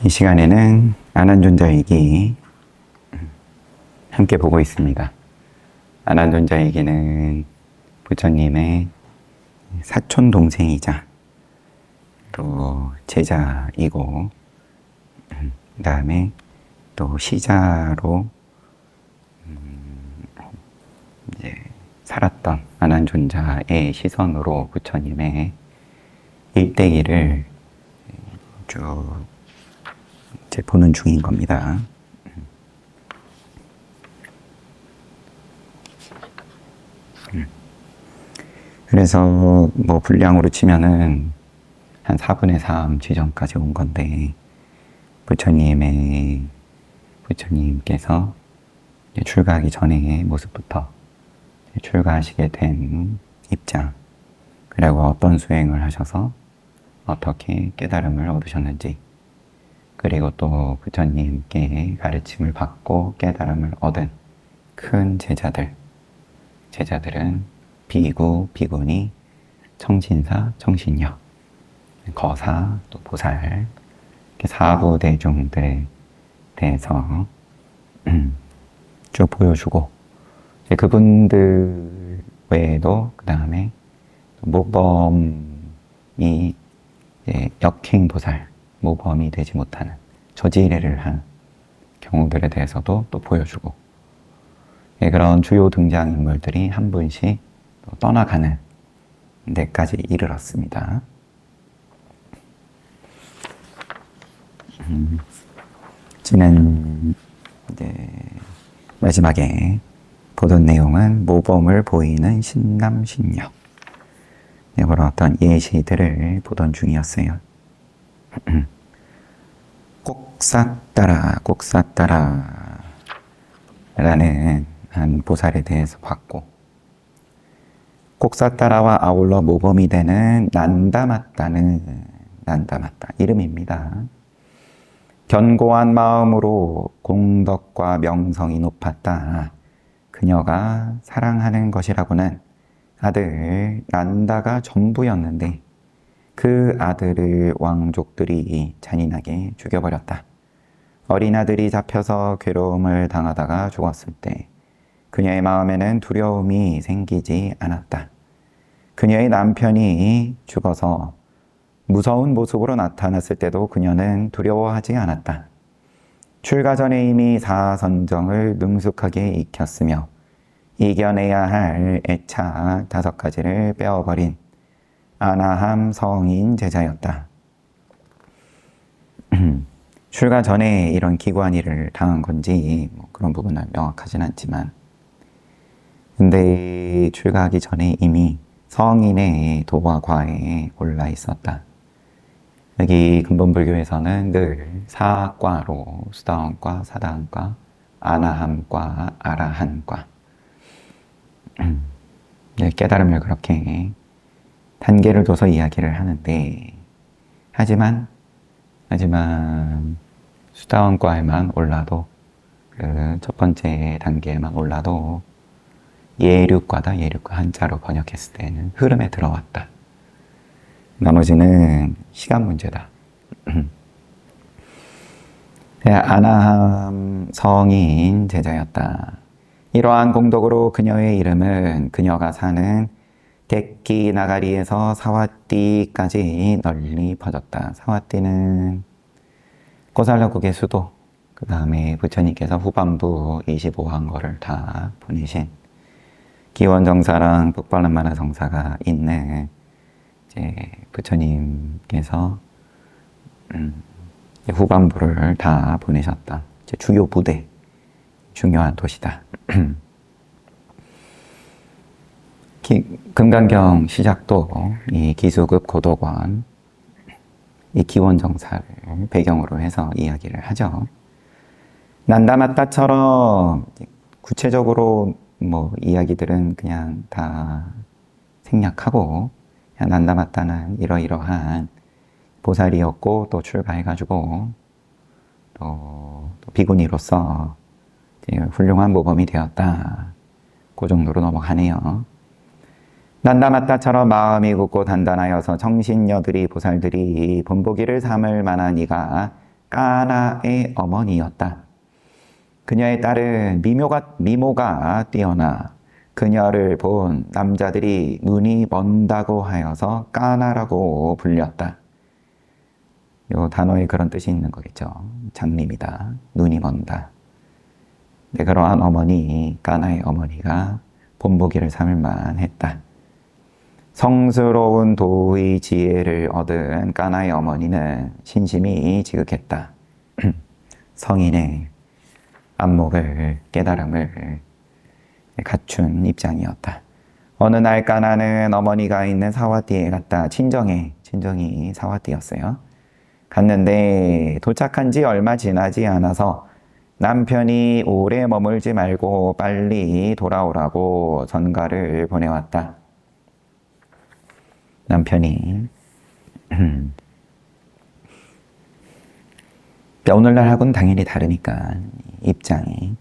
이 시간에는 안한존자일기 함께 보고 있습니다. 안한존자일기는 부처님의 사촌 동생이자 또 제자이고, 그 다음에 또 시자로 이제 살았던 안한존자의 시선으로 부처님의 일대기를 쭉 이제 보는 중인 겁니다. 그래서 뭐 분량으로 치면은 한 4분의 3 지점까지 온 건데, 부처님께서 출가하기 전의 모습부터 출가하시게 된 입장, 그리고 어떤 수행을 하셔서 어떻게 깨달음을 얻으셨는지, 그리고 또 부처님께 가르침을 받고 깨달음을 얻은 큰 제자들은 비구, 비구니, 청신사, 청신녀, 거사, 또 보살, 이렇게 사부대중들에 대해서 쭉 보여주고, 그분들 외에도 그 다음에 모범이 역행보살, 모범이 되지 못하는 저지례를 한 경우들에 대해서도 또 보여주고, 그런 주요 등장인물들이 한 분씩 또 떠나가는 데까지 이르렀습니다. 지난 마지막에 보던 내용은 모범을 보이는 신남신녀, 그런 어떤 예시들을 보던 중이었어요. 꼭사따라 라는 한 보살에 대해서 봤고, 꼭사따라와 아울러 모범이 되는 난다맞다는 이름입니다. 견고한 마음으로 공덕과 명성이 높았다. 그녀가 사랑하는 것이라고는 아들 난다가 전부였는데, 그 아들을 왕족들이 잔인하게 죽여버렸다. 어린 아들이 잡혀서 괴로움을 당하다가 죽었을 때 그녀의 마음에는 두려움이 생기지 않았다. 그녀의 남편이 죽어서 무서운 모습으로 나타났을 때도 그녀는 두려워하지 않았다. 출가 전에 이미 사선정을 능숙하게 익혔으며 이겨내야 할 애착 5가지를 빼어버린 아나함 성인 제자였다. 출가 전에 이런 기관일을 당한 건지 뭐 그런 부분은 명확하진 않지만, 근데 출가하기 전에 이미 성인의 도와 과에 올라 있었다. 여기 근본불교에서는 늘 사과로 수다원과, 사다원과, 아나함과, 아라한과 깨달음을 그렇게 단계를 둬서 이야기를 하는데, 하지만 수다원과에만 올라도, 그 첫 번째 단계에만 올라도 예륙과다. 예륙과 한자로 번역했을 때는 흐름에 들어왔다. 나머지는 시간 문제다. 아나함 성인 제자였다. 이러한 공덕으로 그녀의 이름은 그녀가 사는 객기 나가리에서 사와띠까지 널리 퍼졌다. 사와띠는 고살라국의 수도, 그 다음에 부처님께서 후반부 25항거를 다 보내신 기원정사랑 북발람마나 정사가 있는 부처님께서 후반부를 다 보내셨던 주요 부대, 중요한 도시다. 금강경 시작도 이 기수급 고도관, 이 기원정사를 배경으로 해서 이야기를 하죠. 난다맞다처럼 구체적으로 뭐 이야기들은 그냥 다 생략하고, 그냥 난다맞다는 이러이러한 보살이었고 또 출가해가지고 또 비구니로서 훌륭한 모범이 되었다. 그 정도로 넘어가네요. 난다맞다처럼 마음이 굳고 단단하여서 청신녀들이 보살들이 본보기를 삼을 만한 이가 까나의 어머니였다. 그녀의 딸은 미모가 뛰어나 그녀를 본 남자들이 눈이 먼다고 하여서 까나라고 불렸다. 이 단어에 그런 뜻이 있는 거겠죠. 장님이다. 눈이 먼다. 네, 그러한 어머니, 까나의 어머니가 본보기를 삼을 만했다. 성스러운 도의 지혜를 얻은 까나의 어머니는 신심이 지극했다. 성인의 안목을, 깨달음을 갖춘 입장이었다. 어느 날 까나는 어머니가 있는 사와띠에 갔다. 친정이 사와띠였어요. 갔는데 도착한 지 얼마 지나지 않아서 남편이 오래 머물지 말고 빨리 돌아오라고 전가를 보내왔다. 남편이 오늘날하고는 당연히 다르니까 입장이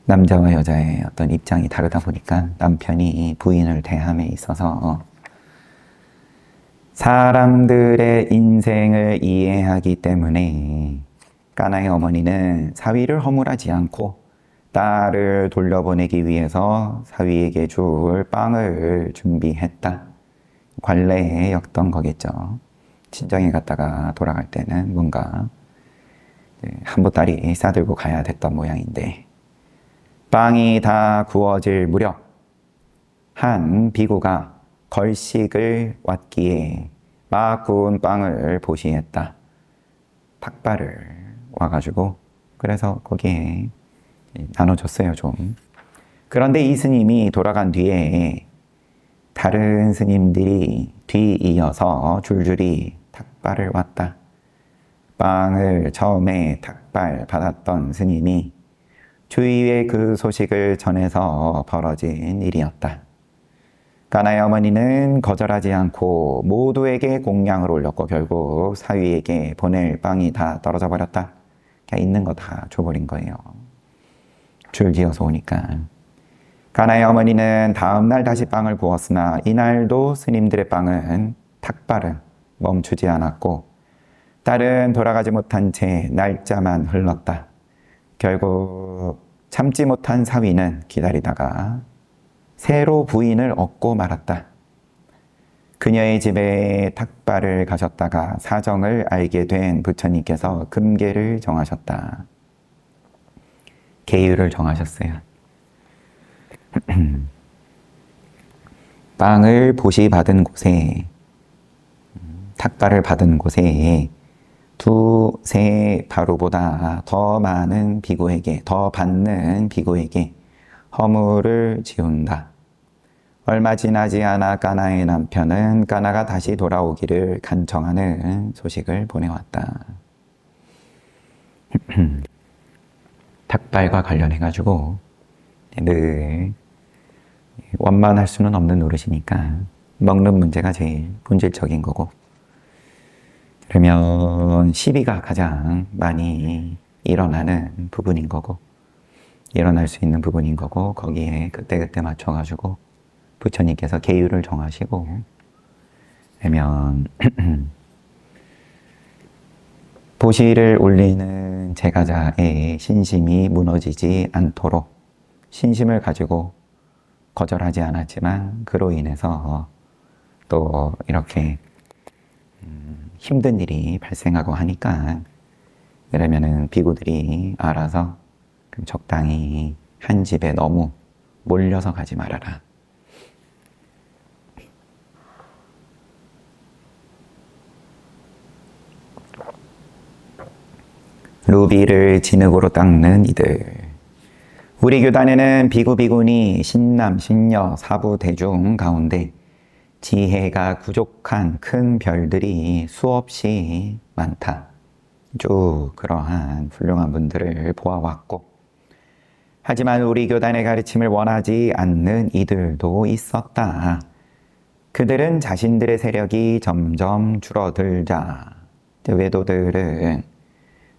남자와 여자의 어떤 입장이 다르다 보니까 남편이 부인을 대함에 있어서 사람들의 인생을 이해하기 때문에 까나의 어머니는 사위를 허물하지 않고 딸을 돌려보내기 위해서 사위에게 줄 빵을 준비했다. 관례에 엮던 거겠죠. 친정에 갔다가 돌아갈 때는 뭔가 한보따리 싸들고 가야 됐던 모양인데 빵이 다 구워질 무렵 한 비구가 걸식을 왔기에 막 구운 빵을 보시했다. 탁발을 와가지고 그래서 거기에 나눠줬어요 좀. 그런데 이 스님이 돌아간 뒤에 다른 스님들이 뒤이어서 줄줄이 탁발을 왔다. 빵을 처음에 탁발 받았던 스님이 주위에 그 소식을 전해서 벌어진 일이었다. 까나의 어머니는 거절하지 않고 모두에게 공양을 올렸고 결국 사위에게 보낼 빵이 다 떨어져 버렸다. 그냥 있는 거 다 줘버린 거예요. 줄지어서 오니까. 까나의 어머니는 다음날 다시 빵을 구웠으나 이날도 스님들의 빵은 탁발은 멈추지 않았고 딸은 돌아가지 못한 채 날짜만 흘렀다. 결국 참지 못한 사위는 기다리다가 새로 부인을 얻고 말았다. 그녀의 집에 탁발을 가셨다가 사정을 알게 된 부처님께서 금계를 정하셨다. 계율을 정하셨어요. 빵을 보시받은 곳에 탁발을 받은 곳에 두세 바루보다 더 많은 비구에게, 더 받는 비구에게 허물을 지운다. 얼마 지나지 않아 까나의 남편은 까나가 다시 돌아오기를 간청하는 소식을 보내왔다. 탁발과 관련해가지고 늘 원만할 수는 없는 노릇이니까 먹는 문제가 제일 본질적인 거고 그러면 시비가 가장 많이 일어나는 부분인 거고 일어날 수 있는 부분인 거고 거기에 그때그때 맞춰가지고 부처님께서 계율을 정하시고 그러면 보시를 올리는 제가자의 신심이 무너지지 않도록 신심을 가지고 거절하지 않았지만 그로 인해서 또 이렇게 힘든 일이 발생하고 하니까 그러면은 비구들이 알아서 적당히 한 집에 너무 몰려서 가지 말아라. 루비를 진흙으로 닦는 이들. 우리 교단에는 비구 비구니 신남 신녀 사부 대중 가운데 지혜가 부족한 큰 별들이 수없이 많다. 쭉 그러한 훌륭한 분들을 보아왔고 하지만 우리 교단의 가르침을 원하지 않는 이들도 있었다. 그들은 자신들의 세력이 점점 줄어들자 외도들은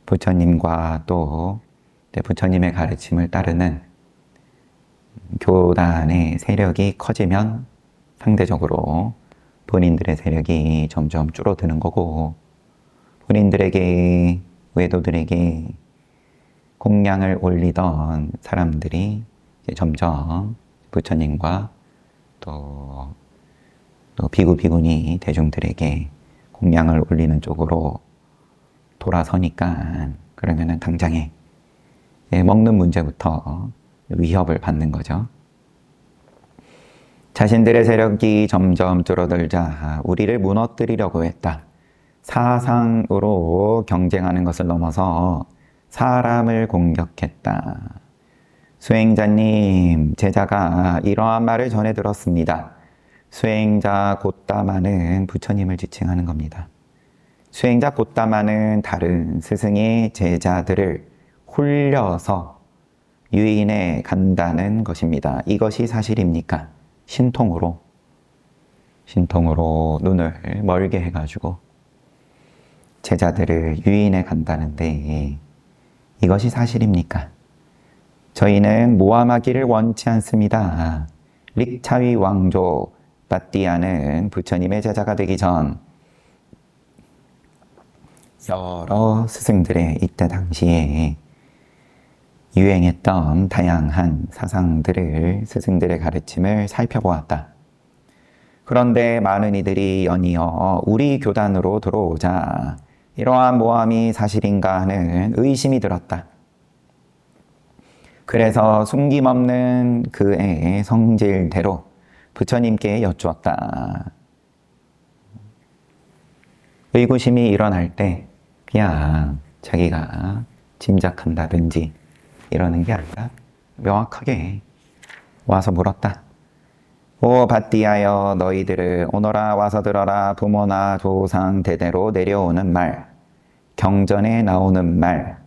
부처님과 또 부처님의 가르침을 따르는 교단의 세력이 커지면 상대적으로 본인들의 세력이 점점 줄어드는 거고 본인들에게 외도들에게 공양을 올리던 사람들이 이제 점점 부처님과 또 비구 비구니 대중들에게 공양을 올리는 쪽으로 돌아서니까 그러면은 당장에 먹는 문제부터 위협을 받는 거죠. 자신들의 세력이 점점 줄어들자 우리를 무너뜨리려고 했다. 사상으로 경쟁하는 것을 넘어서 사람을 공격했다. 수행자님, 제자가 이러한 말을 전해 들었습니다. 수행자 곧다마는 부처님을 지칭하는 겁니다. 수행자 곧다마는 다른 스승의 제자들을 홀려서 유인해 간다는 것입니다. 이것이 사실입니까? 신통으로 눈을 멀게 해가지고 제자들을 유인해 간다는데 이것이 사실입니까? 저희는 모함하기를 원치 않습니다. 릭차위 왕조 바띠아는 부처님의 제자가 되기 전 여러 스승들의 이때 당시에 유행했던 다양한 사상들을 스승들의 가르침을 살펴보았다. 그런데 많은 이들이 연이어 우리 교단으로 들어오자 이러한 모함이 사실인가 하는 의심이 들었다. 그래서 숨김없는 그의 성질대로 부처님께 여쭈었다. 의구심이 일어날 때 그냥 자기가 짐작한다든지 이러는 게 아니라 명확하게 와서 물었다. 오 바띠하여 너희들을 오너라 와서 들어라. 부모나 조상 대대로 내려오는 말, 경전에 나오는 말,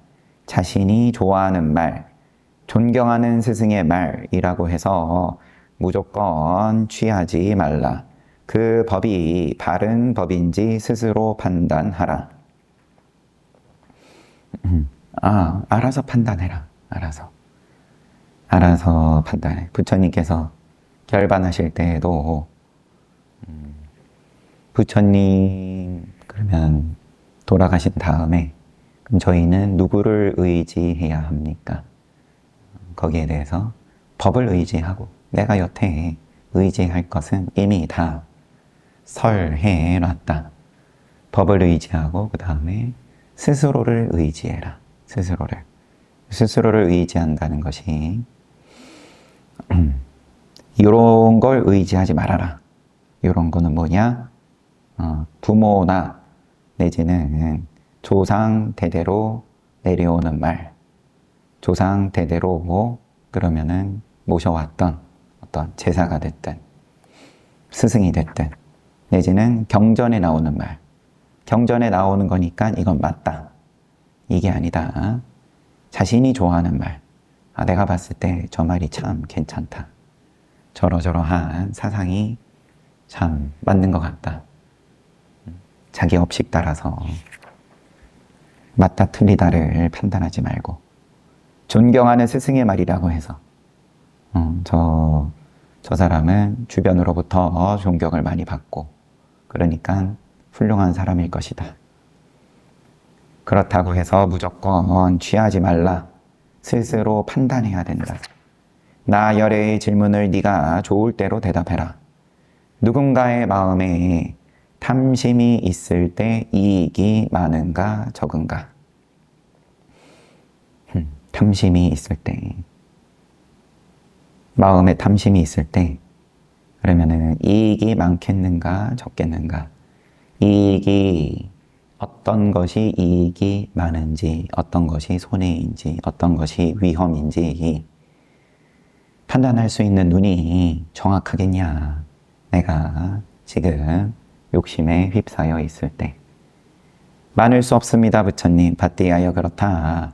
자신이 좋아하는 말, 존경하는 스승의 말이라고 해서 무조건 취하지 말라. 그 법이 바른 법인지 스스로 판단하라. 알아서 판단해라. 알아서 판단해. 부처님께서 결반하실 때에도 부처님 그러면 돌아가신 다음에 그럼 저희는 누구를 의지해야 합니까? 거기에 대해서 법을 의지하고 내가 여태 의지할 것은 이미 다 설해놨다. 법을 의지하고 그 다음에 스스로를 의지해라. 스스로를 의지한다는 것이 이런 걸 의지하지 말아라. 이런 거는 뭐냐? 부모나 내지는 조상 대대로 내려오는 말, 조상 대대로 그러면은 모셔왔던 어떤 제사가 됐든 스승이 됐든 내지는 경전에 나오는 말, 경전에 나오는 거니까 이건 맞다. 이게 아니다. 자신이 좋아하는 말, 내가 봤을 때 저 말이 참 괜찮다. 저러저러한 사상이 참 맞는 것 같다. 자기 업식 따라서 맞다 틀리다를 판단하지 말고 존경하는 스승의 말이라고 해서 저 사람은 주변으로부터 존경을 많이 받고 그러니까 훌륭한 사람일 것이다. 그렇다고 해서 무조건 취하지 말라. 스스로 판단해야 된다. 나 열애의 질문을 네가 좋을 대로 대답해라. 누군가의 마음에 탐심이 있을 때 이익이 많은가 적은가? 탐심이 있을 때, 마음에 탐심이 있을 때 그러면은 이익이 많겠는가 적겠는가? 어떤 것이 이익이 많은지, 어떤 것이 손해인지, 어떤 것이 위험인지 판단할 수 있는 눈이 정확하겠냐? 내가 지금 욕심에 휩싸여 있을 때. 많을 수 없습니다, 부처님. 바띠하여 그렇다.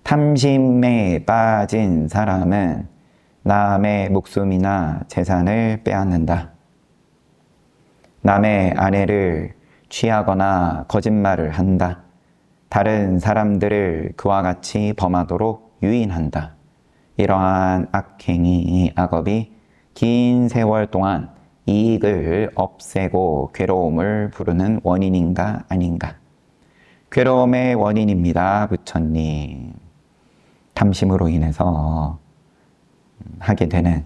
탐심에 빠진 사람은 남의 목숨이나 재산을 빼앗는다. 남의 아내를 취하거나 거짓말을 한다. 다른 사람들을 그와 같이 범하도록 유인한다. 이러한 악행이, 악업이 긴 세월 동안 이익을 없애고 괴로움을 부르는 원인인가 아닌가? 괴로움의 원인입니다. 부처님. 탐심으로 인해서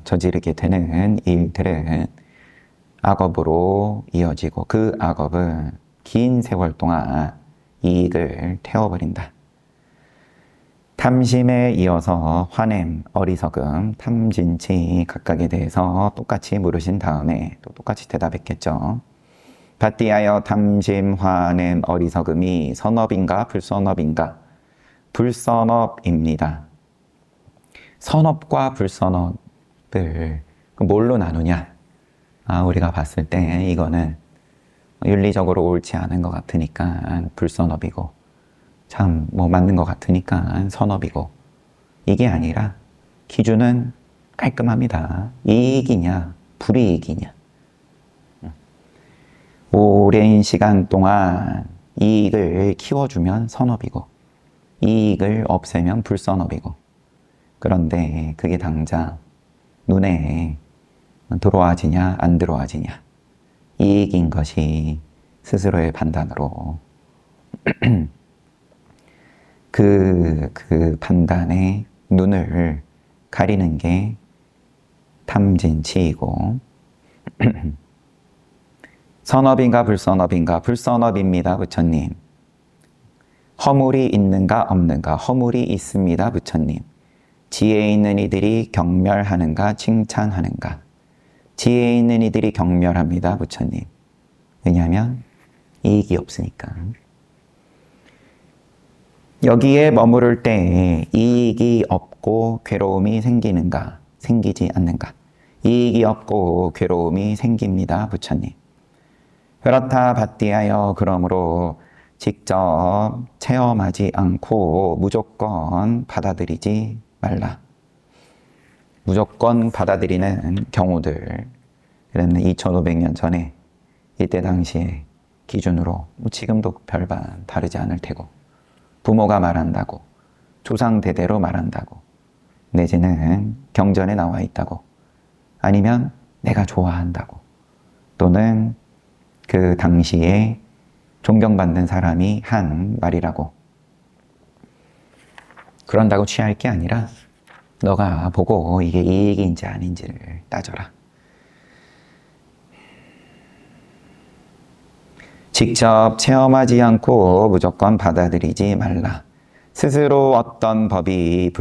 저지르게 되는 일들은 악업으로 이어지고 그 악업은 긴 세월 동안 이익을 태워버린다. 탐심에 이어서 화냄, 어리석음, 탐진치 각각에 대해서 똑같이 물으신 다음에 또 똑같이 대답했겠죠. 밭디하여 탐심, 화냄, 어리석음이 선업인가 불선업인가? 불선업입니다. 선업과 불선업을 뭘로 나누냐? 우리가 봤을 때 이거는 윤리적으로 옳지 않은 것 같으니까 불선업이고 참 맞는 것 같으니까 선업이고, 이게 아니라 기준은 깔끔합니다. 이익이냐 불이익이냐. 오랜 시간 동안 이익을 키워주면 선업이고 이익을 없애면 불선업이고, 그런데 그게 당장 눈에 들어와지냐 안 들어와지냐, 이익인 것이 스스로의 판단으로 그 판단에 눈을 가리는 게 탐진치이고 선업인가 불선업인가? 불선업입니다. 부처님. 허물이 있는가 없는가? 허물이 있습니다. 부처님. 지혜 있는 이들이 경멸하는가 칭찬하는가? 지혜 있는 이들이 경멸합니다. 부처님. 왜냐하면 이익이 없으니까. 여기에 머무를 때 이익이 없고 괴로움이 생기는가 생기지 않는가? 이익이 없고 괴로움이 생깁니다. 부처님. 그렇다 밭디하여 그러므로 직접 체험하지 않고 무조건 받아들이지 말라. 무조건 받아들이는 경우들, 그랬는 2500년 전에 이때 당시에 기준으로 지금도 별반 다르지 않을 테고, 부모가 말한다고, 조상 대대로 말한다고, 내지는 경전에 나와 있다고, 아니면 내가 좋아한다고, 또는 그 당시에 존경받는 사람이 한 말이라고, 그런다고 취할 게 아니라 너가 보고 이게 이익인지 아닌지를 따져라. 직접 체험하지 않고 무조건 받아들이지 말라. 스스로 어떤 법이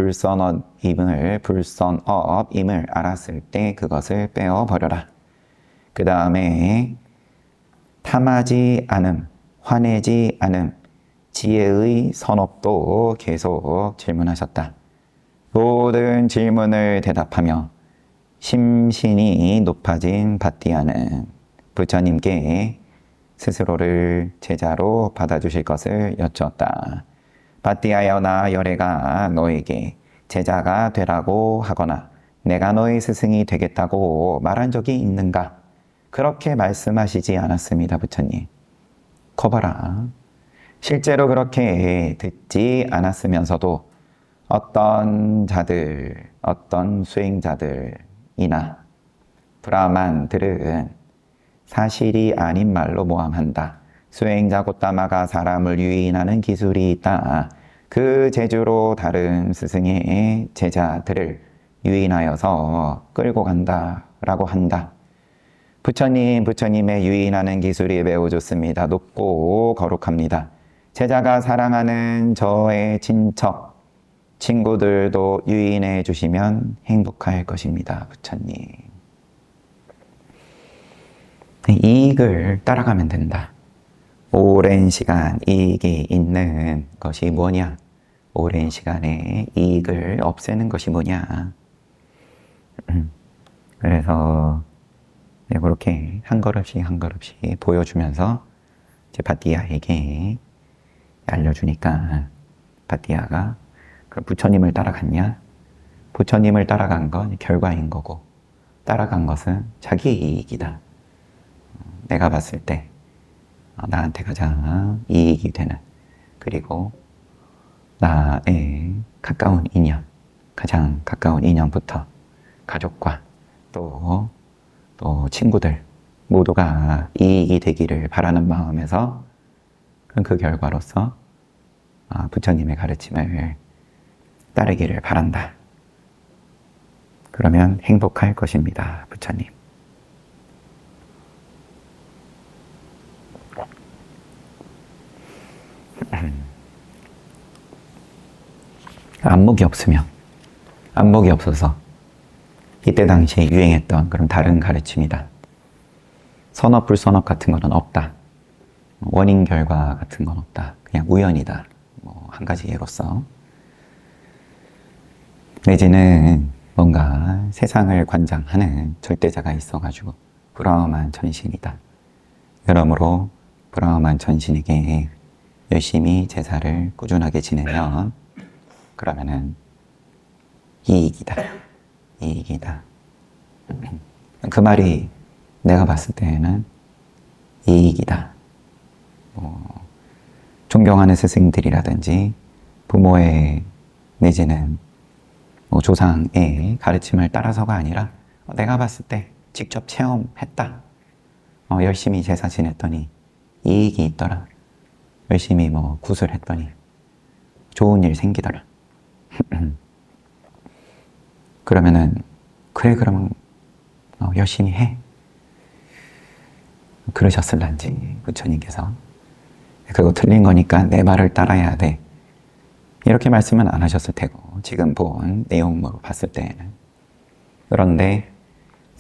불선업임을 알았을 때 그것을 빼어버려라. 그 다음에 탐하지 않음, 화내지 않음, 지혜의 선업도 계속 질문하셨다. 모든 질문을 대답하며 심신이 높아진 밭디아는 부처님께 스스로를 제자로 받아주실 것을 여쭈었다. 밭디아여, 나 열애가 너에게 제자가 되라고 하거나 내가 너의 스승이 되겠다고 말한 적이 있는가? 그렇게 말씀하시지 않았습니다. 부처님. 거봐라. 실제로 그렇게 듣지 않았으면서도 어떤 자들, 어떤 수행자들이나 브라만들은 사실이 아닌 말로 모함한다. 수행자 곧다마가 사람을 유인하는 기술이 있다. 그 재주로 다른 스승의 제자들을 유인하여서 끌고 간다라고 한다. 부처님의 유인하는 기술이 매우 좋습니다. 높고 거룩합니다. 제자가 사랑하는 저의 친척, 친구들도 유인해 주시면 행복할 것입니다. 부처님. 이익을 따라가면 된다. 오랜 시간 이익이 있는 것이 뭐냐? 오랜 시간에 이익을 없애는 것이 뭐냐? 그래서 그렇게 한 걸음씩 한 걸음씩 보여주면서 이제 밭디아에게 알려주니까 밭디아가 그럼 부처님을 따라갔냐? 부처님을 따라간 건 결과인 거고, 따라간 것은 자기의 이익이다. 내가 봤을 때 나한테 가장 이익이 되는, 그리고 나의 가까운 인연, 가장 가까운 인연부터 가족과 또 친구들 모두가 이익이 되기를 바라는 마음에서 그 결과로서 부처님의 가르침을 따르기를 바란다. 그러면 행복할 것입니다. 부처님. 안목이 없으면, 안목이 없어서 이때 당시에 유행했던 그런 다른 가르침이다. 선업, 불선업 같은 거는 없다. 원인, 결과 같은 건 없다. 그냥 우연이다. 한 가지 예로서. 내지는 뭔가 세상을 관장하는 절대자가 있어가지고 브라흐만 전신이다. 그러므로 브라흐만 전신에게 열심히 제사를 꾸준하게 지내면 그러면은 이익이다. 이익이다. 그 말이 내가 봤을 때는 이익이다. 존경하는 스승들이라든지 부모의 내지는 조상의 가르침을 따라서가 아니라 내가 봤을 때 직접 체험했다. 열심히 제사 지냈더니 이익이 있더라. 열심히 구술했더니 좋은 일 생기더라. 그러면은 그래 그러면 열심히 해. 그러셨을란지 부처님께서. 그리고 틀린 거니까 내 말을 따라야 돼. 이렇게 말씀은 안 하셨을 테고 지금 본 내용으로 봤을 때에는. 그런데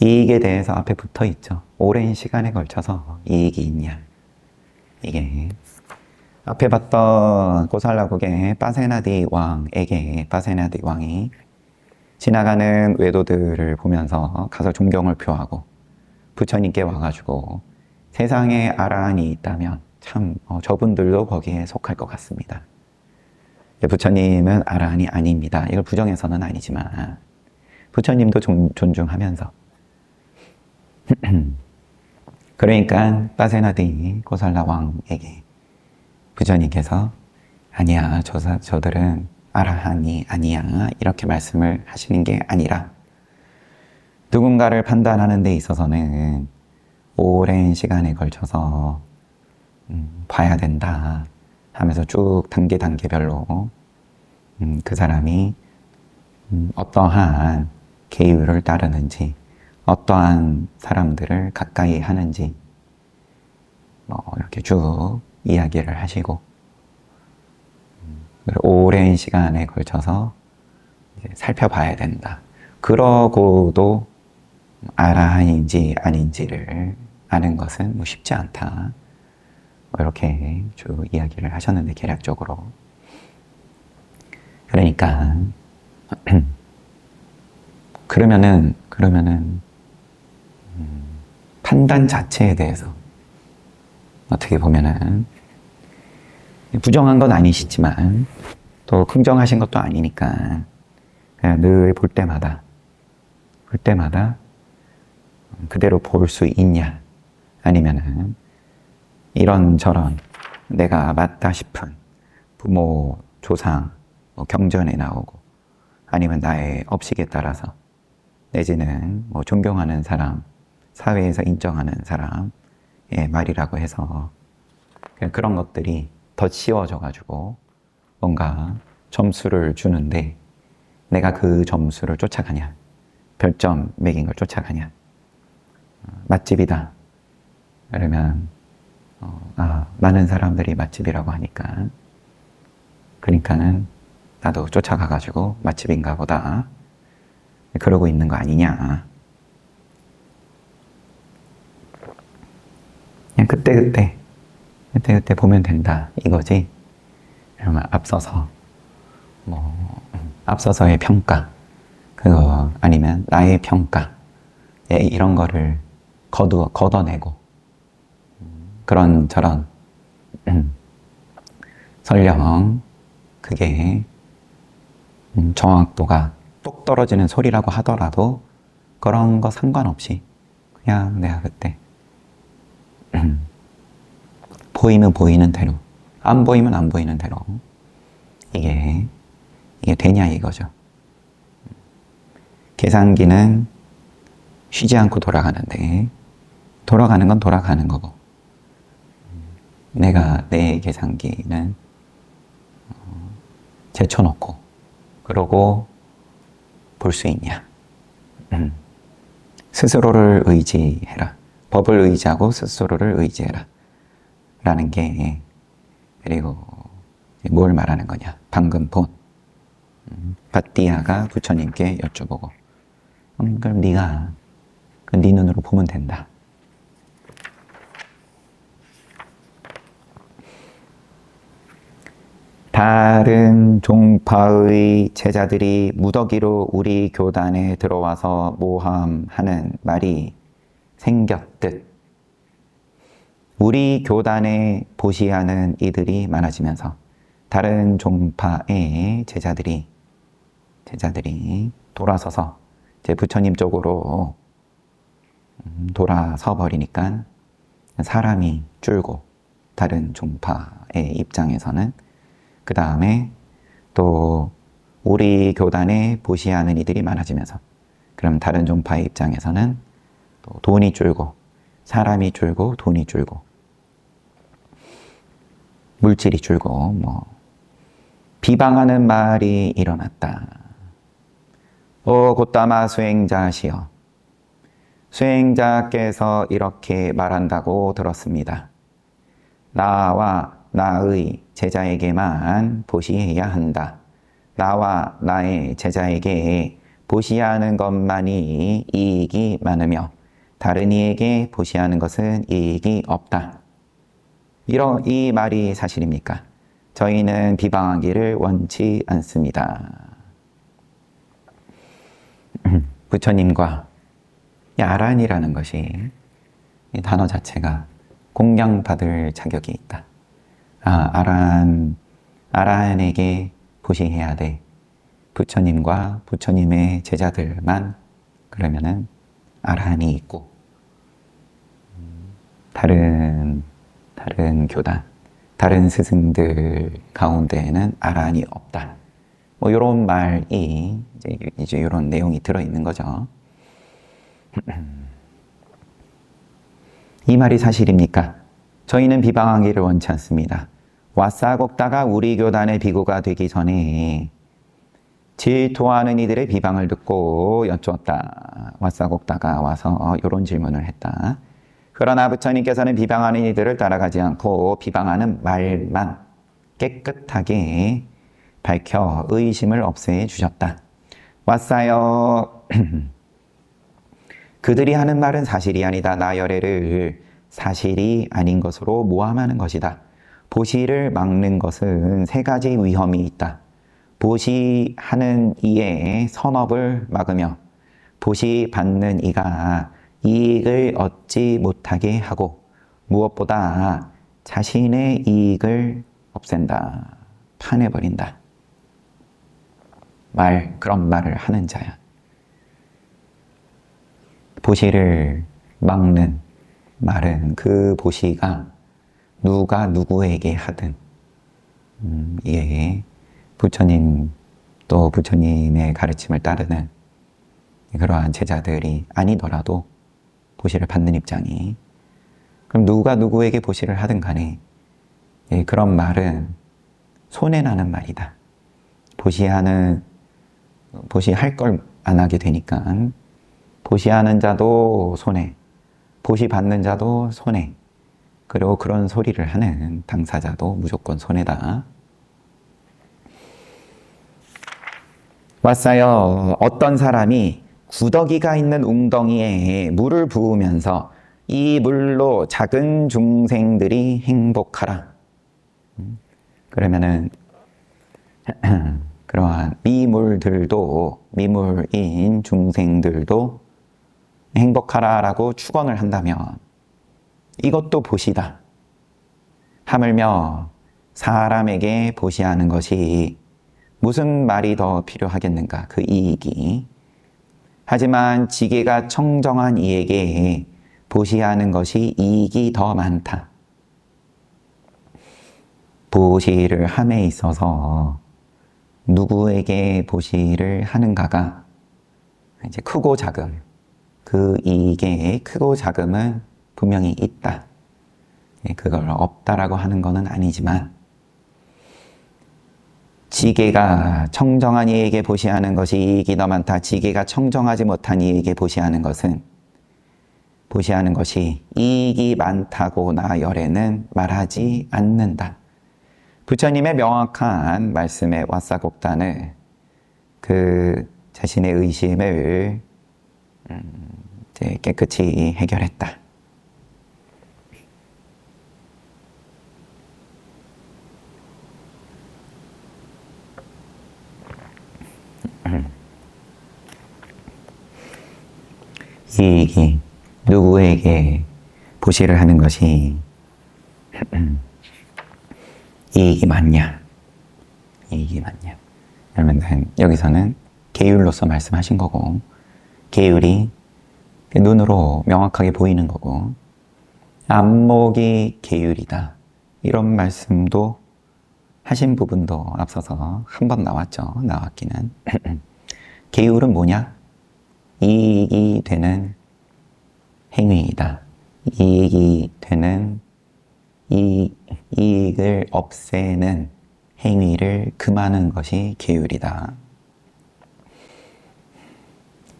이익에 대해서 앞에 붙어 있죠. 오랜 시간에 걸쳐서 이익이 있냐. 이게 앞에 봤던 고살라국의 빠세나디 왕에게 빠세나디 왕이 지나가는 외도들을 보면서 가서 존경을 표하고 부처님께 와가지고 세상에 아라한이 있다면 참 저분들도 거기에 속할 것 같습니다. 부처님은 아라한이 아닙니다. 이걸 부정해서는 아니지만 부처님도 존중하면서 그러니까 빠세나디 고살라 왕에게 부처님께서 아니야, 저들은 아라한이 아니야 이렇게 말씀을 하시는 게 아니라 누군가를 판단하는 데 있어서는 오랜 시간에 걸쳐서 봐야 된다 하면서 쭉 단계별로 그 사람이 어떠한 계율을 따르는지 어떠한 사람들을 가까이 하는지 이렇게 쭉 이야기를 하시고 오랜 시간에 걸쳐서 이제 살펴봐야 된다. 그러고도 아라한인지 아닌지를 아는 것은 쉽지 않다. 이렇게 쭉 이야기를 하셨는데 개략적으로. 그러니까 그러면은 판단 자체에 대해서 어떻게 보면은 부정한 건 아니시지만 또 긍정하신 것도 아니니까 그냥 늘 볼 때마다 그대로 볼 수 있냐 아니면은 이런저런 내가 맞다 싶은 부모, 조상, 경전에 나오고 아니면 나의 업식에 따라서 내지는 존경하는 사람, 사회에서 인정하는 사람의 말이라고 해서 그런 것들이 더 씌워져가지고 뭔가 점수를 주는데 내가 그 점수를 쫓아가냐, 별점 매긴 걸 쫓아가냐, 맛집이다. 그러면 많은 사람들이 맛집이라고 하니까 그러니까는 나도 쫓아가가지고 맛집인가 보다 그러고 있는 거 아니냐. 그냥 그때 보면 된다 이거지. 그러면 앞서서의 평가 그거 아니면 나의 평가 이런 거를 걷어내고 그런저런 설령 그게 정확도가 똑 떨어지는 소리라고 하더라도 그런 거 상관없이 그냥 내가 그때 보이면 보이는 대로 안 보이면 안 보이는 대로 이게 되냐 이거죠. 계산기는 쉬지 않고 돌아가는데 돌아가는 건 돌아가는 거고 내가 내 계산기는 제쳐놓고 그러고 볼 수 있냐? 스스로를 의지해라. 법을 의지하고 스스로를 의지해라. 라는 게, 그리고 뭘 말하는 거냐? 방금 본 밧띠아가 부처님께 여쭤보고, 그럼 네가 네 눈으로 보면 된다. 다른 종파의 제자들이 무더기로 우리 교단에 들어와서 모함하는 말이 생겼듯 우리 교단에 보시하는 이들이 많아지면서 다른 종파의 제자들이 돌아서서 이제 부처님 쪽으로 돌아서 버리니까 사람이 줄고 다른 종파의 입장에서는 그 다음에 또 우리 교단에 보시하는 이들이 많아지면서 그럼 다른 종파의 입장에서는 또 돈이 줄고 사람이 줄고 돈이 줄고 물질이 줄고 비방하는 말이 일어났다. 곧다마 수행자시여, 수행자께서 이렇게 말한다고 들었습니다. 나와 나의 제자에게만 보시해야 한다. 나와 나의 제자에게 보시하는 것만이 이익이 많으며 다른 이에게 보시하는 것은 이익이 없다. 이 말이 사실입니까? 저희는 비방하기를 원치 않습니다. 부처님과 아란이라는 것이 이 단어 자체가 공양받을 자격이 있다. 아란에게 보시해야 돼. 부처님과 부처님의 제자들만 그러면은 아란이 있고 다른 교단, 다른 스승들 가운데에는 아란이 없다. 이런 말이 이제 이런 내용이 들어 있는 거죠. 이 말이 사실입니까? 저희는 비방하기를 원치 않습니다. 왓사곡다가 우리 교단의 비구가 되기 전에 질투하는 이들의 비방을 듣고 여쭈었다. 왓사곡다가 와서 이런 질문을 했다. 그러나 부처님께서는 비방하는 이들을 따라가지 않고 비방하는 말만 깨끗하게 밝혀 의심을 없애 주셨다. 왓사여, 그들이 하는 말은 사실이 아니다. 나열애를 사실이 아닌 것으로 모함하는 것이다. 보시를 막는 것은 세 가지 위험이 있다. 보시하는 이의 선업을 막으며 보시 받는 이가 이익을 얻지 못하게 하고 무엇보다 자신의 이익을 없앤다. 파내버린다. 그런 말을 하는 자야. 보시를 막는 말은 그 보시가 누가 누구에게 하든 이게 부처님 또 부처님의 가르침을 따르는 그러한 제자들이 아니더라도 보시를 받는 입장이 그럼 누가 누구에게 보시를 하든 간에 그런 말은 손해나는 말이다. 보시할 걸 안 하게 되니까 보시하는 자도 손해, 보시 받는 자도 손해, 그리고 그런 소리를 하는 당사자도 무조건 손해다. 왓사여, 어떤 사람이 구더기가 있는 웅덩이에 물을 부으면서 이 물로 작은 중생들이 행복하라. 그러면은 그러한 미물인 중생들도 행복하라라고 축원을 한다면 이것도 보시다. 하물며 사람에게 보시하는 것이 무슨 말이 더 필요하겠는가? 그 이익이. 하지만 지게가 청정한 이에게 보시하는 것이 이익이 더 많다. 보시를 함에 있어서 누구에게 보시를 하는가가 이제 크고 작음, 그 이익의 크고 작음은 분명히 있다. 그걸 없다라고 하는 것은 아니지만 지게가 청정한 이에게 보시하는 것이 이익이 더 많다. 지게가 청정하지 못한 이에게 보시하는 것이 이익이 많다고 나 열에는 말하지 않는다. 부처님의 명확한 말씀에 왓사곡단을 자신의 의심을 이제 깨끗이 해결했다. 이익이 누구에게 보시를 하는 것이 이익이 맞냐? 그러면 여기서는 계율로서 말씀하신 거고, 계율이 눈으로 명확하게 보이는 거고, 안목이 계율이다. 이런 말씀도 하신 부분도 앞서서 한 번 나왔기는. 계율은 뭐냐? 이익이 되는 행위이다. 이익이 되는 이익을 없애는 행위를 금하는 것이 계율이다.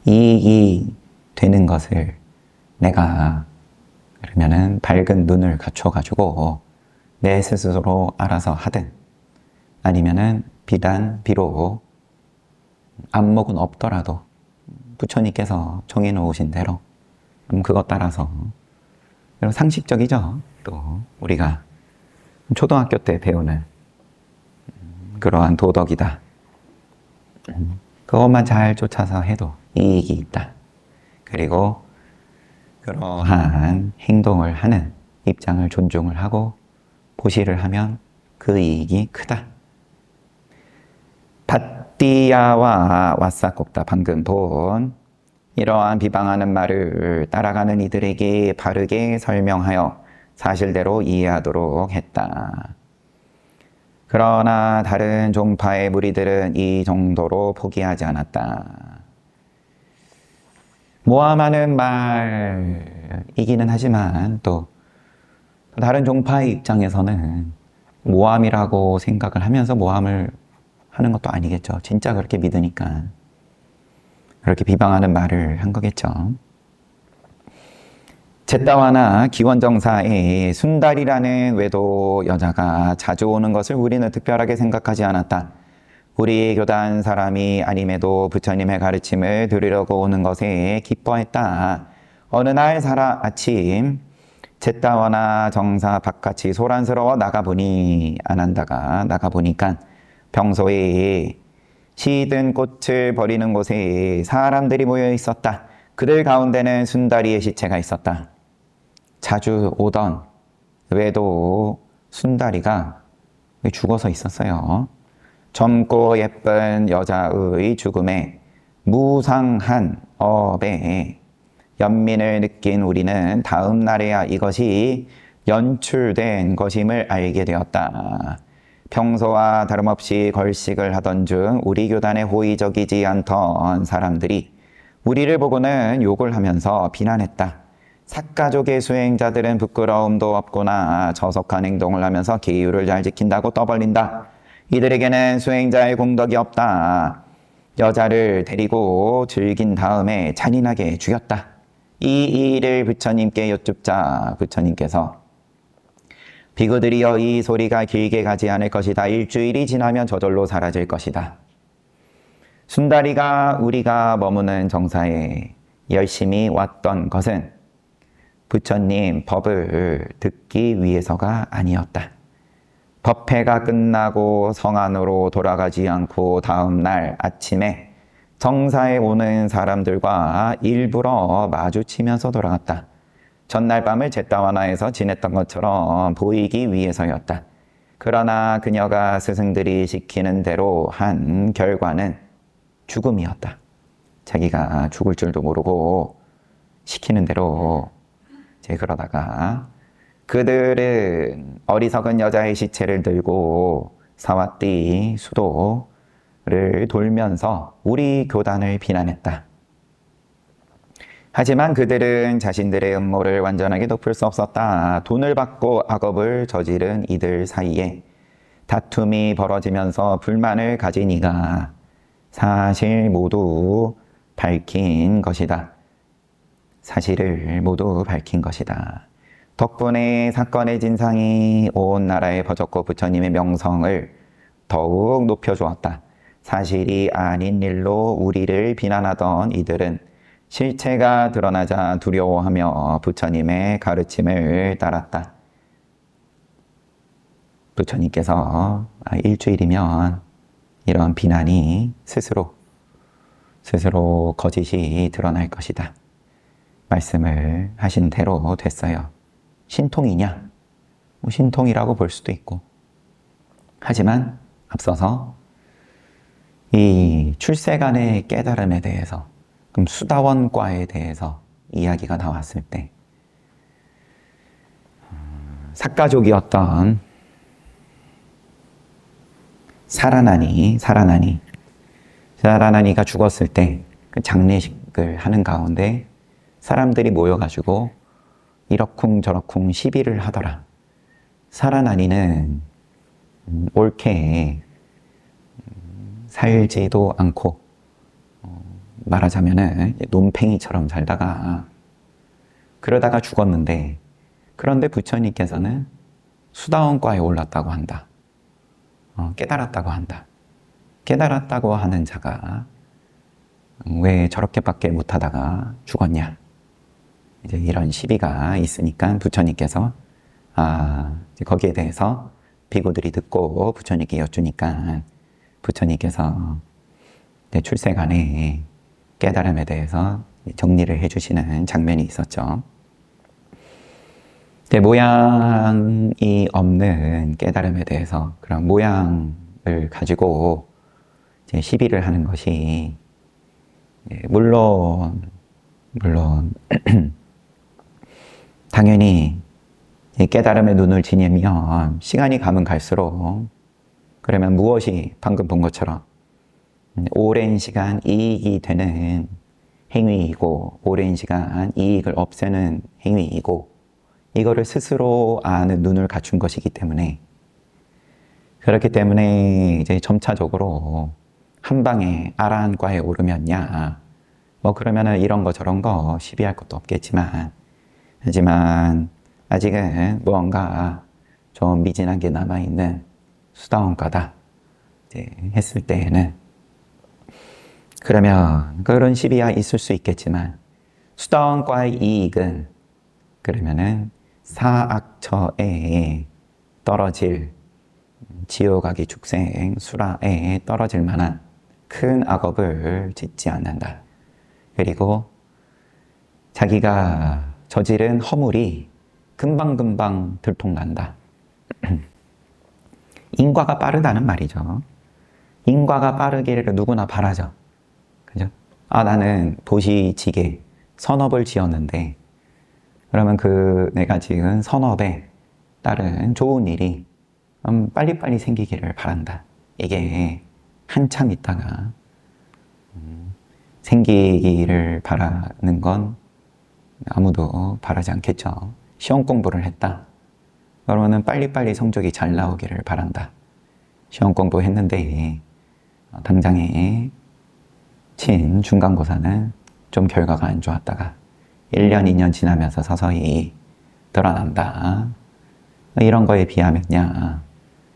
이익이 되는 것을 내가 그러면은 밝은 눈을 갖춰가지고 내 스스로 알아서 하든, 아니면은 비록 안목은 없더라도 부처님께서 정해놓으신 대로 그것 따라서, 상식적이죠. 또 우리가 초등학교 때 배우는 그러한 도덕이다. 그것만 잘 쫓아서 해도 이익이 있다. 그리고 그러한 행동을 하는 입장을 존중을 하고 보시를 하면 그 이익이 크다. 밭디야와 왓사곡다, 방금 본 이러한 비방하는 말을 따라가는 이들에게 바르게 설명하여 사실대로 이해하도록 했다. 그러나 다른 종파의 무리들은 이 정도로 포기하지 않았다. 모함하는 말이기는 하지만 또 다른 종파의 입장에서는 모함이라고 생각을 하면서 모함을 하는 것도 아니겠죠. 진짜 그렇게 믿으니까 그렇게 비방하는 말을 한 거겠죠. 제따와나 기원정사에 순달이라는 외도 여자가 자주 오는 것을 우리는 특별하게 생각하지 않았다. 우리 교단 사람이 아님에도 부처님의 가르침을 들으려고 오는 것에 기뻐했다. 어느 날 아침 제따와나 정사 바깥이 소란스러워 나가보니까 평소에 시든 꽃을 버리는 곳에 사람들이 모여 있었다. 그들 가운데는 순다리의 시체가 있었다. 자주 오던 외도 순다리가 죽어서 있었어요. 젊고 예쁜 여자의 죽음에 무상한 업에 연민을 느낀 우리는 다음 날에야 이것이 연출된 것임을 알게 되었다. 평소와 다름없이 걸식을 하던 중 우리 교단에 호의적이지 않던 사람들이 우리를 보고는 욕을 하면서 비난했다. 삭가족의 수행자들은 부끄러움도 없거나 저속한 행동을 하면서 계율을 잘 지킨다고 떠벌린다. 이들에게는 수행자의 공덕이 없다. 여자를 데리고 즐긴 다음에 잔인하게 죽였다. 이 일을 부처님께 여쭙자 부처님께서 비구들이여, 이 소리가 길게 가지 않을 것이다. 일주일이 지나면 저절로 사라질 것이다. 순다리가 우리가 머무는 정사에 열심히 왔던 것은 부처님 법을 듣기 위해서가 아니었다. 법회가 끝나고 성 안으로 돌아가지 않고 다음 날 아침에 정사에 오는 사람들과 일부러 마주치면서 돌아갔다. 전날 밤을 제따와나에서 지냈던 것처럼 보이기 위해서였다. 그러나 그녀가 스승들이 시키는 대로 한 결과는 죽음이었다. 자기가 죽을 줄도 모르고 시키는 대로 이제 그러다가 그들은 어리석은 여자의 시체를 들고 사와띠 수도를 돌면서 우리 교단을 비난했다. 하지만 그들은 자신들의 음모를 완전하게 덮을 수 없었다. 돈을 받고 악업을 저지른 이들 사이에 다툼이 벌어지면서 불만을 가진 이가 사실 모두 밝힌 것이다. 사실을 모두 밝힌 것이다. 덕분에 사건의 진상이 온 나라에 퍼졌고 부처님의 명성을 더욱 높여주었다. 사실이 아닌 일로 우리를 비난하던 이들은 실체가 드러나자 두려워하며 부처님의 가르침을 따랐다. 부처님께서 일주일이면 이런 비난이 스스로 거짓이 드러날 것이다. 말씀을 하신 대로 됐어요. 신통이냐? 신통이라고 볼 수도 있고. 하지만 앞서서 이 출세간의 깨달음에 대해서, 그럼 수다원과에 대해서 이야기가 나왔을 때 삭가족이었던 사라나니가 죽었을 때 그 장례식을 하는 가운데 사람들이 모여가지고 이러쿵저러쿵 시비를 하더라. 사라나니는 옳게 살지도 않고 말하자면은 논팽이처럼 살다가 그러다가 죽었는데, 그런데 부처님께서는 수다원과에 올랐다고 한다. 깨달았다고 한다. 깨달았다고 하는 자가 왜 저렇게밖에 못하다가 죽었냐. 이제 이런 시비가 있으니까 부처님께서 이제 거기에 대해서 비구들이 듣고 부처님께 여쭈니까 부처님께서 출세간의 깨달음에 대해서 정리를 해주시는 장면이 있었죠. 모양이 없는 깨달음에 대해서 그런 모양을 가지고 이제 시비를 하는 것이 물론 당연히 깨달음의 눈을 지니면 시간이 가면 갈수록 그러면 무엇이 방금 본 것처럼 오랜 시간 이익이 되는 행위이고 오랜 시간 이익을 없애는 행위이고 이거를 스스로 아는 눈을 갖춘 것이기 때문에 그렇기 때문에 이제 점차적으로 한 방에 아라한과에 오르면야 그러면은 이런 거 저런 거 시비할 것도 없겠지만 하지만 아직은 무언가 좀 미진한 게 남아있는 수다원과다 이제 했을 때에는 그러면 그런 시비가 있을 수 있겠지만 수다원과의 이익은 그러면은 사악처에 떨어질 지옥아기 축생 수라에 떨어질 만한 큰 악업을 짓지 않는다. 그리고 자기가 저지른 허물이 금방금방 들통난다. 인과가 빠르다는 말이죠. 인과가 빠르기를 누구나 바라죠. 그죠? 나는 도시지게 선업을 지었는데 그러면 내가 지은 선업에 따른 좋은 일이 빨리빨리 생기기를 바란다. 이게 한참 있다가 생기기를 바라는 건 아무도 바라지 않겠죠. 시험 공부를 했다. 그러면은 빨리빨리 성적이 잘 나오기를 바란다. 시험 공부했는데 당장에 친 중간고사는 좀 결과가 안 좋았다가 1년, 2년 지나면서 서서히 드러난다. 이런 거에 비하면야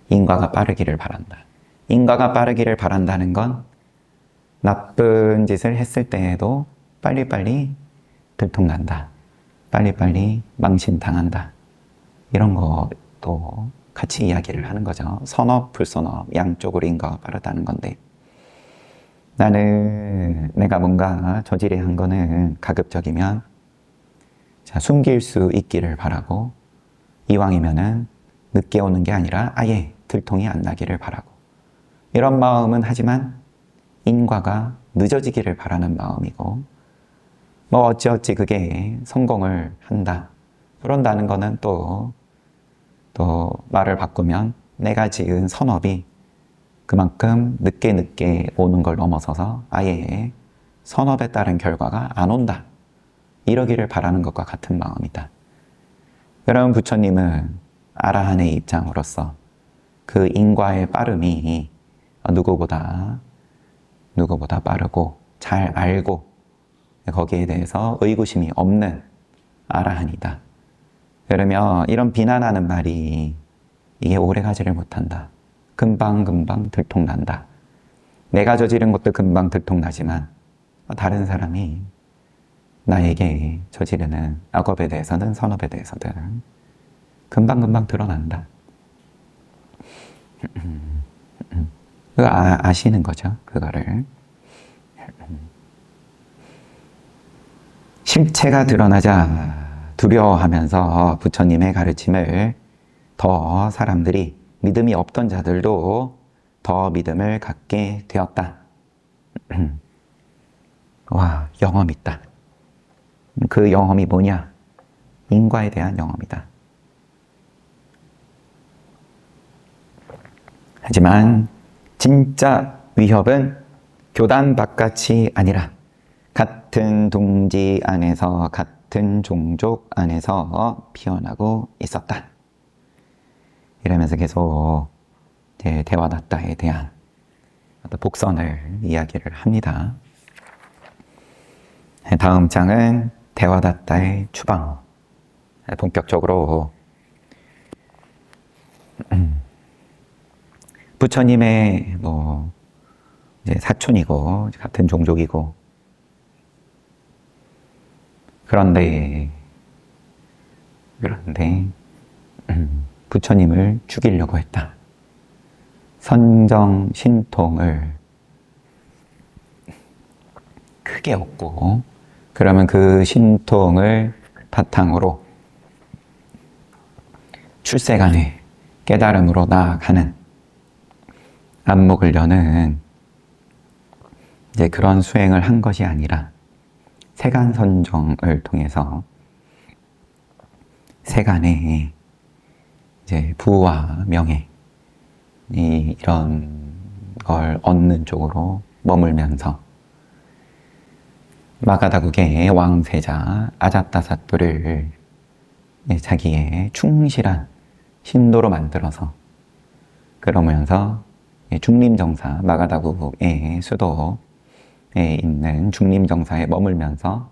인과가 빠르기를 바란다. 인과가 빠르기를 바란다는 건 나쁜 짓을 했을 때에도 빨리빨리 들통난다. 빨리빨리 망신당한다. 이런 것도 같이 이야기를 하는 거죠. 선업, 불선업 양쪽으로 인과가 빠르다는 건데 나는 내가 뭔가 저지레 한 거는 가급적이면 숨길 수 있기를 바라고 이왕이면은 늦게 오는 게 아니라 아예 들통이 안 나기를 바라고 이런 마음은 하지만 인과가 늦어지기를 바라는 마음이고 어찌어찌 그게 성공을 한다. 그런다는 거는 또 말을 바꾸면 내가 지은 선업이 그만큼 늦게 오는 걸 넘어서서 아예 선업에 따른 결과가 안 온다. 이러기를 바라는 것과 같은 마음이다. 그럼 부처님은 아라한의 입장으로서 그 인과의 빠름이 누구보다 빠르고 잘 알고 거기에 대해서 의구심이 없는 아라한이다. 그러면 이런 비난하는 말이 이게 오래가지를 못한다. 금방금방 들통난다. 내가 저지른 것도 금방 들통나지만 다른 사람이 나에게 저지르는 악업에 대해서든 선업에 대해서든 금방금방 드러난다. 아시는 거죠, 그거를. 실체가 드러나자 두려워하면서 부처님의 가르침을 더 사람들이, 믿음이 없던 자들도 더 믿음을 갖게 되었다. 와, 영험이 있다. 그 영험이 뭐냐? 인과에 대한 영험이다. 하지만 진짜 위협은 교단 바깥이 아니라 같은 동지 안에서, 같은 종족 안에서 피어나고 있었다. 이러면서 계속 대와다타에 대한 복선을 이야기를 합니다. 다음 장은 대와다타의 추방. 본격적으로 부처님의 이제 사촌이고 같은 종족이고, 그런데 부처님을 죽이려고 했다. 선정 신통을 크게 얻고, 그러면 그 신통을 바탕으로 출세간의 깨달음으로 나아가는 안목을 여는 이제 그런 수행을 한 것이 아니라 세간 선정을 통해서 세간의 이제 부와 명예 이런 걸 얻는 쪽으로 머물면서 마가다국의 왕세자 아자타사토를 자기의 충실한 신도로 만들어서, 그러면서 중림정사, 마가다국의 수도에 있는 중림정사에 머물면서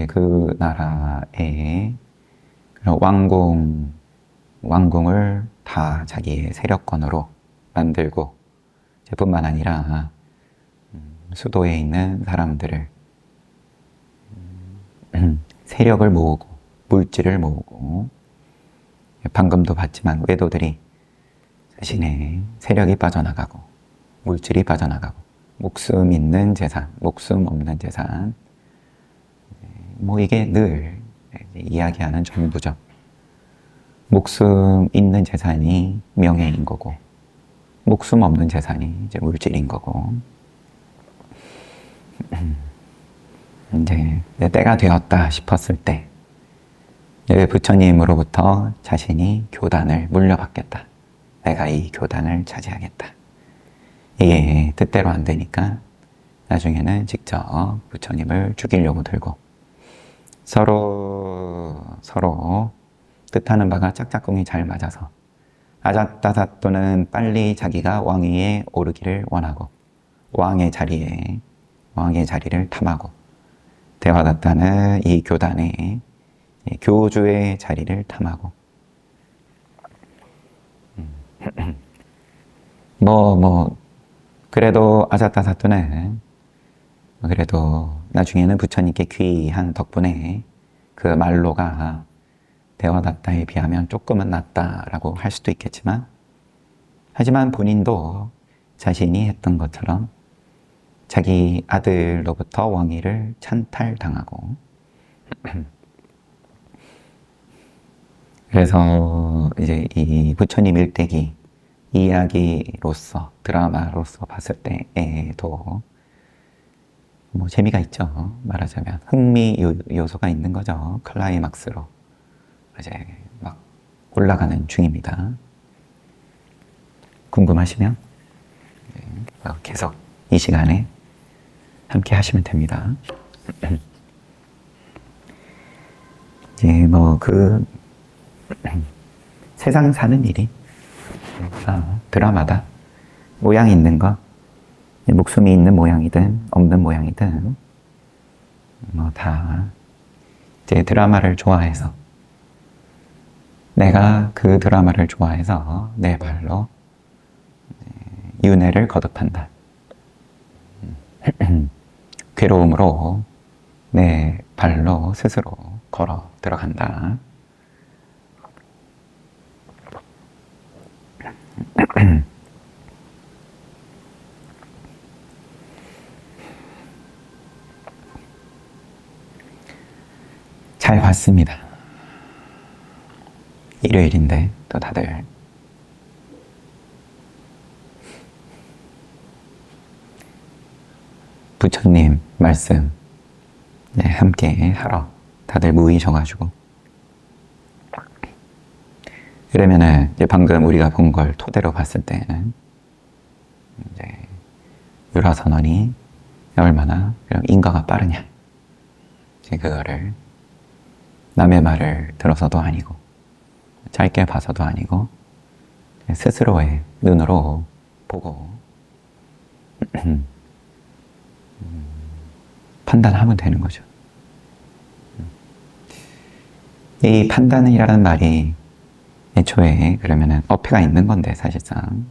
그 나라의 왕궁을 다 자기의 세력권으로 만들고, 뿐만 아니라 수도에 있는 사람들을 세력을 모으고 물질을 모으고, 방금도 봤지만 외도들이 자신의 세력이 빠져나가고 물질이 빠져나가고 목숨 있는 재산, 목숨 없는 재산, 이게 늘 이야기하는 전부죠. 목숨 있는 재산이 명예인 거고, 목숨 없는 재산이 이제 물질인 거고, 이제 때가 되었다 싶었을 때 부처님으로부터 자신이 교단을 물려받겠다. 내가 이 교단을 차지하겠다. 이게 뜻대로 안 되니까 나중에는 직접 부처님을 죽이려고 들고, 서로 뜻하는 바가 짝짝꿍이 잘 맞아서 아자타사토는 빨리 자기가 왕위에 오르기를 원하고 왕의 자리를 탐하고, 대와다타는 이 교단의 교주의 자리를 탐하고, 그래도 아자타사토는 그래도 나중에는 부처님께 귀한 덕분에 그 말로가 대와다타에 비하면 조금은 낫다라고 할 수도 있겠지만, 하지만 본인도 자신이 했던 것처럼 자기 아들로부터 왕위를 찬탈당하고, 그래서 이제 이 부처님 일대기 이야기로서, 드라마로서 봤을 때에도 재미가 있죠. 말하자면 흥미 요소가 있는 거죠. 클라이막스로 이제 막 올라가는 중입니다. 궁금하시면 계속 이 시간에 함께 하시면 됩니다. 이제 세상 사는 일이 드라마다. 모양이 있는 거, 목숨이 있는 모양이든 없는 모양이든 뭐 다 이제 드라마를 좋아해서, 내가 그 드라마를 좋아해서 내 발로 윤회를 거듭한다. 괴로움으로 내 발로 스스로 걸어 들어간다. 잘 봤습니다. 일요일인데 또 다들 부처님 말씀 함께 하러 다들 모이셔가지고, 그러면은 이제 방금 우리가 본 걸 토대로 봤을 때는 이제 유라선언이 얼마나 인가가 빠르냐, 이제 그거를 남의 말을 들어서도 아니고 짧게 봐서도 아니고 스스로의 눈으로 보고 판단하면 되는 거죠. 이 판단이라는 말이 애초에 그러면은 어폐가 있는 건데, 사실상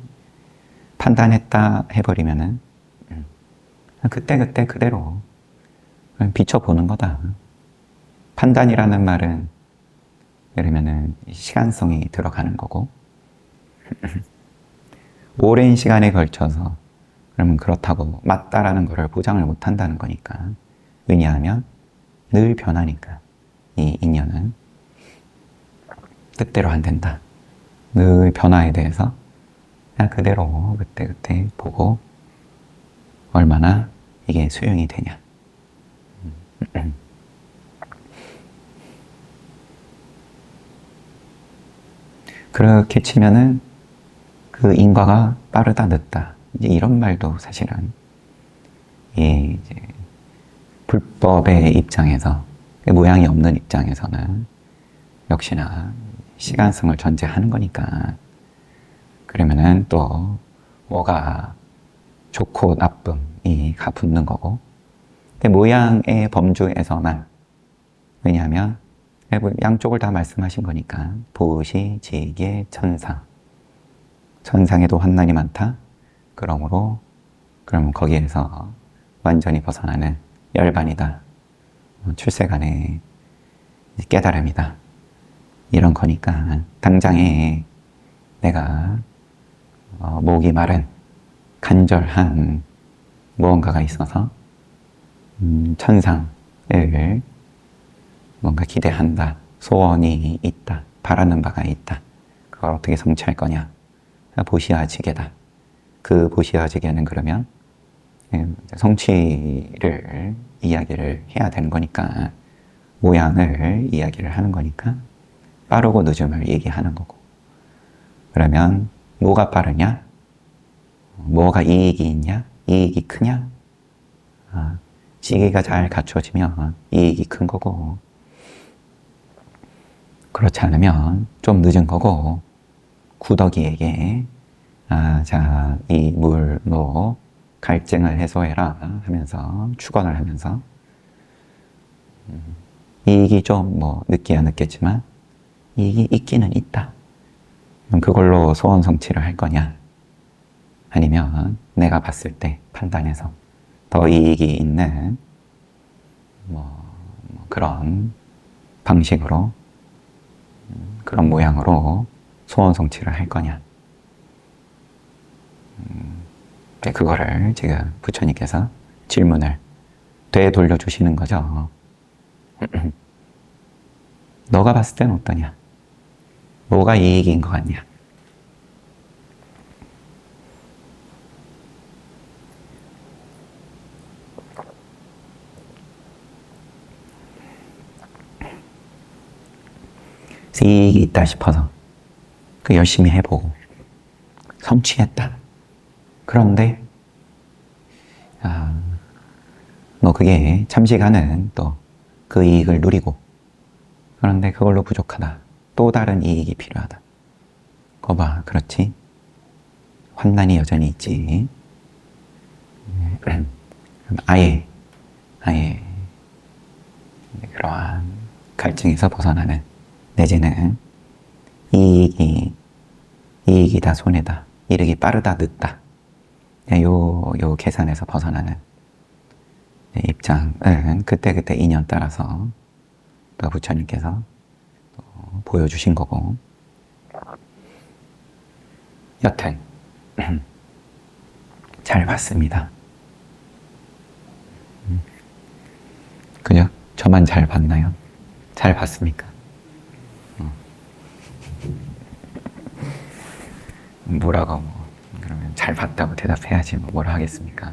판단했다 해버리면은 그때그때 그대로 비춰보는 거다. 판단이라는 말은 그러면은 시간성이 들어가는 거고, 오랜 시간에 걸쳐서 그러면 그렇다고 맞다라는 것을 보장을 못 한다는 거니까. 왜냐하면 늘 변하니까. 이 인연은 뜻대로 안 된다. 늘 변화에 대해서 그냥 그대로 그때그때 보고 얼마나 이게 수용이 되냐. 그렇게 치면은 그 인과가 빠르다 늦다, 이제 이런 말도 사실은 이제 불법의 입장에서, 모양이 없는 입장에서는 역시나 시간성을 전제하는 거니까. 그러면은 또 뭐가 좋고 나쁨이 가 붙는 거고, 근데 모양의 범주에서만, 왜냐하면 양쪽을 다 말씀하신 거니까. 보시, 지계, 천상. 천상에도 환난이 많다. 그러므로 그럼 거기에서 완전히 벗어나는 열반이다. 출세간의 깨달음이다. 이런 거니까 당장에 내가 목이 마른 간절한 무언가가 있어서 천상을 뭔가 기대한다, 소원이 있다, 바라는 바가 있다. 그걸 어떻게 성취할 거냐? 보시아지계다. 그 보시아지계는 그러면 성취를 이야기를 해야 되는 거니까, 모양을 이야기를 하는 거니까 빠르고 늦음을 얘기하는 거고. 그러면 뭐가 빠르냐? 뭐가 이익이 있냐? 이익이 크냐? 시기가 잘 갖춰지면 이익이 큰 거고, 그렇지 않으면 좀 늦은 거고, 구더기에게 자, 이 물로 갈증을 해소해라 하면서 축원을 하면서 이익이 좀 뭐 늦기야 늦겠지만 이익이 있기는 있다. 그럼 그걸로 소원 성취를 할 거냐? 아니면 내가 봤을 때 판단해서 더 이익이 있는 그런 방식으로, 그런 모양으로 소원 성취를 할 거냐? 그거를 지금 부처님께서 질문을 되돌려 주시는 거죠. 너가 봤을 땐 어떠냐? 뭐가 이익인 것 같냐? 이익이 있다 싶어서 그 열심히 해보고 성취했다. 그런데 뭐 그게 잠시간은 또 그 이익을 누리고, 그런데 그걸로 부족하다. 또 다른 이익이 필요하다. 거봐, 그렇지? 환난이 여전히 있지. 아예 그러한 갈증에서 벗어나는, 내지는 이익이다 손해다, 이르기 빠르다 늦다, 요 계산에서 벗어나는 입장은 그때그때 인연 따라서 또 부처님께서 보여주신 거고, 여튼 잘 봤습니다. 그죠? 저만 잘 봤나요? 잘 봤습니까? 뭐라고 그러면 잘 봤다고 대답해야지 뭐라 하겠습니까?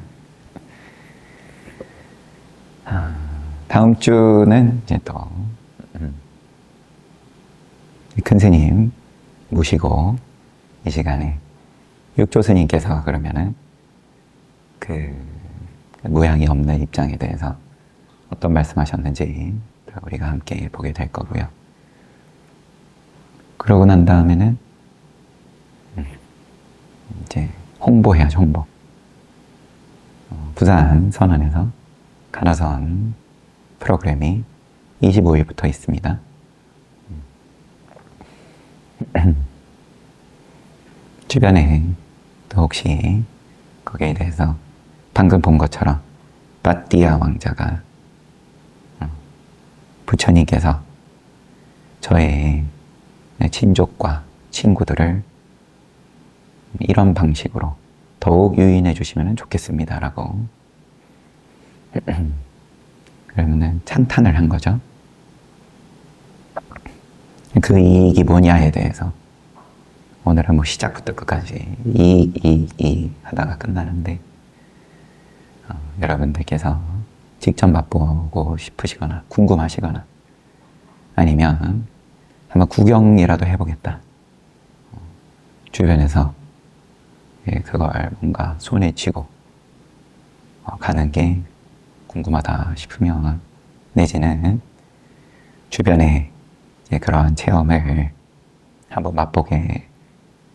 다음 주는 이제 또 큰 스님 모시고 이 시간에 육조 스님께서 그러면은 그 모양이 없는 입장에 대해서 어떤 말씀하셨는지 우리가 함께 보게 될 거고요. 그러고 난 다음에는 이제 홍보해야죠, 홍보. 부산 선원에서 가나선 프로그램이 25일부터 있습니다. 주변에 또 혹시 거기에 대해서 방금 본 것처럼 바띠아 왕자가 부처님께서 저의 친족과 친구들을 이런 방식으로 더욱 유인해 주시면 좋겠습니다 라고 그러면은 찬탄을 한 거죠. 그 이익이 뭐냐에 대해서 오늘은 뭐 시작부터 끝까지 이익 하다가 끝나는데, 여러분들께서 직접 맛보고 싶으시거나 궁금하시거나 아니면 한번 구경이라도 해보겠다, 주변에서 그걸 뭔가 손에 쥐고 가는 게 궁금하다 싶으면, 내지는 주변에 그러한 체험을 한번 맛보게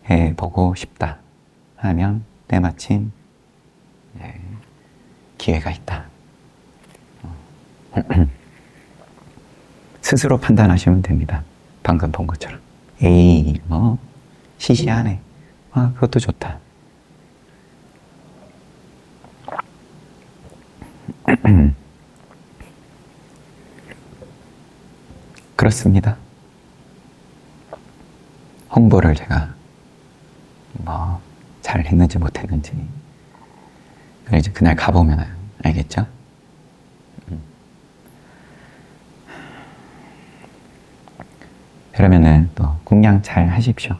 해보고 싶다 하면 때마침 기회가 있다. 스스로 판단하시면 됩니다. 방금 본 것처럼 에이 뭐 시시하네, 그것도 좋다. 그렇습니다. 홍보를 제가 뭐 잘 했는지 못했는지 이제 그날 가보면 알겠죠? 그러면은 또 공양 잘 하십시오.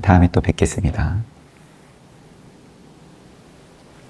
다음에 또 뵙겠습니다.